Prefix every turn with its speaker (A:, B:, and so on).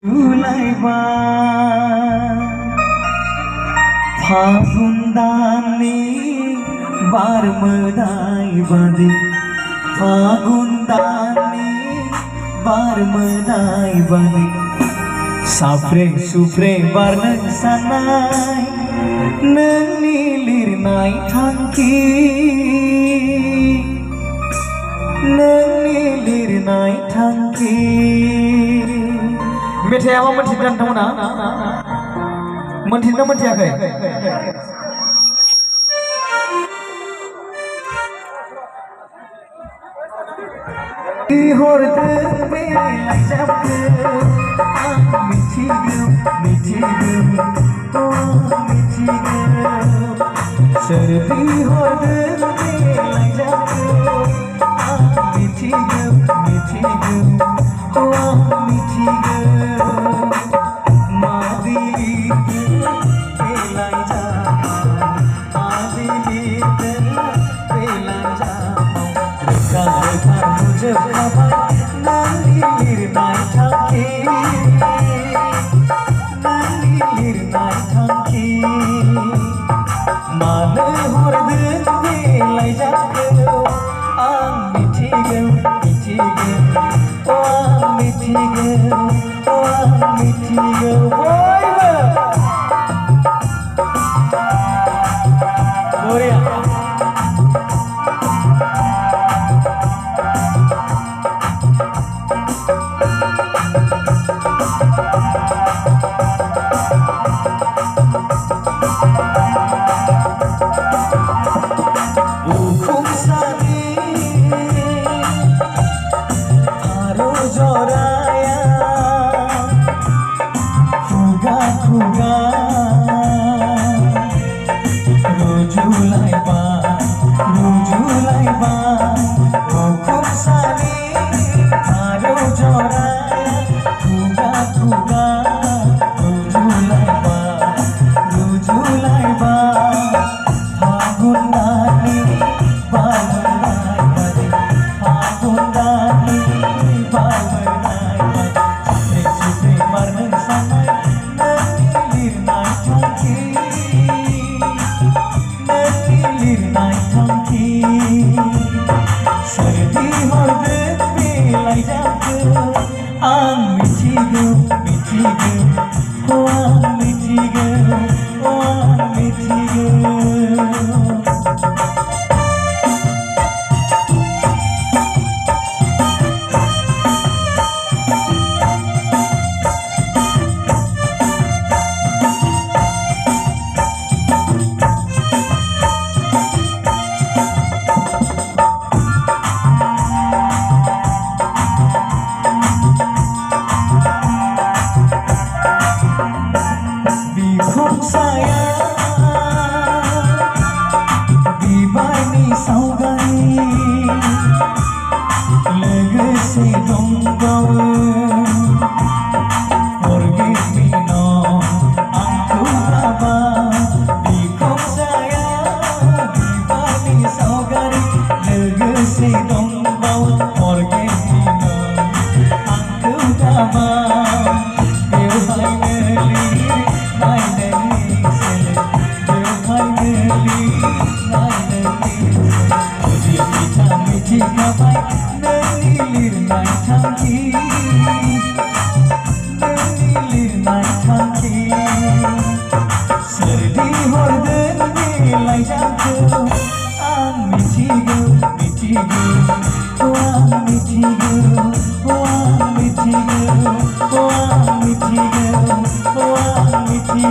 A: जुलाइबा फागुन दाननि बार मोदाय बादि फागुन दाननि बार मोदाय बादि साफ्रे सुफ्रे बारनो साननाय नोंनि लिरनाय थांखि नोंनि लिरनाय थांखि मेथाइआ मा मोनथिदों नोंथांमोना मोनथिदों मोनथियाखै हरदों बे लाइजामखौ आं मिथिगौ मिथिगौ मिथिगौ सोर बिहरदों बे लाइजामखौ आं मिथिगौ मिथिगौ आं मिथिगौ मानो हरदों बे लाइजामखौ आं मिथिगौ मिथिगौ आं मिथिगौ आं मिथिगौ बयबो आं मिथिगौ मिथिगौ आं मिथिगौ आं मिथिगौ